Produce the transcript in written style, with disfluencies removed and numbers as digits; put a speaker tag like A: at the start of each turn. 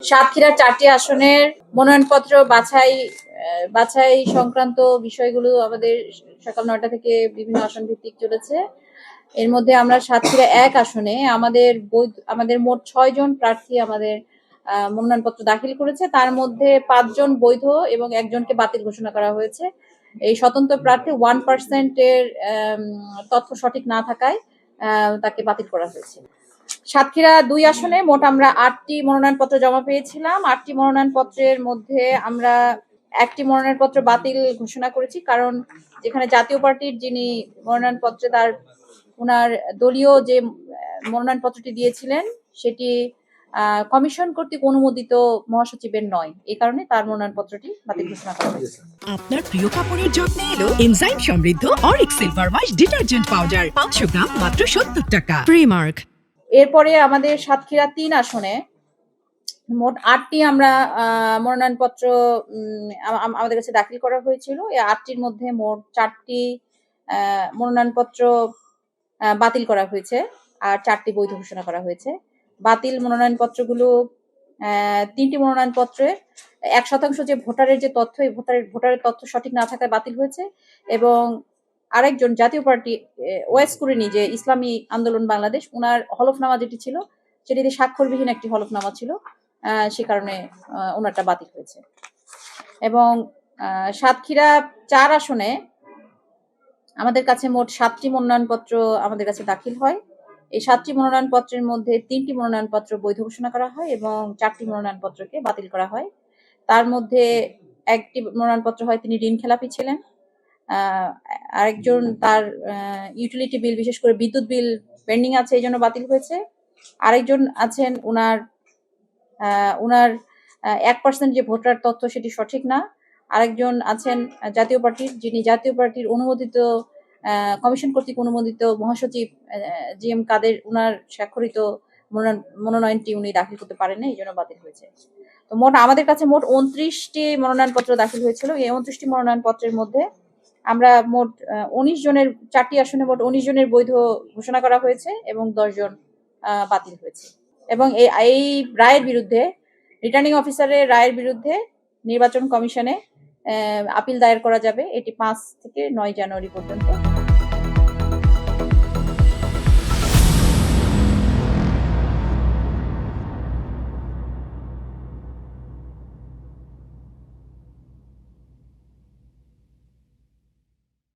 A: সাতক্ষীরার 4টি আসনের মনোনয়নপত্র বাছাই সংক্রান্ত বিষয়গুলো আমাদের সকাল 9টা থেকে বিভিন্ন আসন ভিত্তিক চলেছে। এর মধ্যে আমরা সাতক্ষীরা 1 আসনে আমাদের মোট 6 জন প্রার্থী আমাদের মনোনয়নপত্র দাখিল করেছে। তার মধ্যে 5 জন বৈধ এবং 1 জনকে বাতিল ঘোষণা করা হয়েছে। এই স্বতন্ত্র প্রার্থী 1% এর তথ্য সঠিক না থাকায় তাকে বাতিল করা হয়েছে। সাতক্ষীরা 2 আসনে মোট আমরা 8টি মনোনয়নপত্র জমা পেয়েছিলাম। 8টি মনোনয়নপত্রের মধ্যে আমরা 1টি মনোনয়নপত্র বাতিল ঘোষণা করেছি, কারণ যেখানে জাতীয় পার্টির যিনি মনোনয়নপত্রে ওনার দলীয় যে মনোনয়নপত্রটি দিয়েছিলেন সেটি কমিশন কর্তৃক অনুমোদিত মহাসচিবের নয়, এই কারণে তার মনোনয়নপত্রটি বাতিল ঘোষণা করা হয়েছে।
B: আপনার প্রিয় কাপড়ের যত্নে এলো এনজাইম সমৃদ্ধ Arik silver wash detergent powder 500 গ্রাম মাত্র 70 টাকা। প্রিমার্ক।
A: এরপরে আমাদের সাতক্ষীরা 3 আসনে মোট 8টি আমরা মনোনয়নপত্র আমাদের কাছে দাখিল করা হয়েছিল। এই 8টির মধ্যে মোট 4টি মনোনয়নপত্র বাতিল করা হয়েছে আর 4টি বৈধ ঘোষণা করা হয়েছে। বাতিল মনোনয়নপত্রগুলো 3টি মনোনয়নপত্রে 1% যে ভোটারের যে তথ্য, এই ভোটারের তথ্য সঠিক না থাকায় বাতিল হয়েছে, এবং আরেকজন জাতীয় পার্টি ওয়েস কুরেনি যে ইসলামী আন্দোলন বাংলাদেশ, ওনার হলফনামা যেটি ছিল সেটিতে স্বাক্ষরবিহীন একটি হলফনামা ছিল, সে কারণে ওনারটা বাতিল হয়েছে। এবং সাতক্ষীরা 4 আসনে আমাদের কাছে মোট 7টি মনোনয়নপত্র আমাদের কাছে দাখিল হয়। এই 7টি মনোনয়নপত্রের মধ্যে 3টি মনোনয়নপত্র বৈধ ঘোষণা করা হয় এবং 4টি মনোনয়নপত্রকে বাতিল করা হয়। তার মধ্যে 1টি মনোনয়নপত্র হয় তিনি ঋণ খেলাপি ছিলেন, আরেকজন তার ইউটিলিটি বিল, বিশেষ করে বিদ্যুৎ বিল পেন্ডিং আছে, এই জন্য বাতিল হয়েছে। আরেকজন আছেন উনার 1% যে ভোটার তথ্য সেটি সঠিক না। আরেকজন আছেন জাতীয় পার্টির, যিনি জাতীয় পার্টির অনুমোদিত কমিশন কর্তৃক অনুমোদিত মহাসচিব GM কাদের, উনার স্বাক্ষরিত মনোনয়নটি উনি দাখিল করতে পারেন না, এই জন্য বাতিল হয়েছে। তো আমাদের কাছে মোট 29টি মনোনয়নপত্র দাখিল হয়েছিল। এই 29টি মনোনয়নপত্রের মধ্যে আমরা মোট 19 জনের, 4টি আসনে মোট 19 জনের বৈধ ঘোষণা করা হয়েছে এবং 10 জন বাতিল হয়েছে। এবং এই রায়ের বিরুদ্ধে, রিটার্নিং অফিসারের রায়ের বিরুদ্ধে নির্বাচন কমিশনে আপিল দায়ের করা যাবে। এটি 5 থেকে 9 জানুয়ারি পর্যন্ত।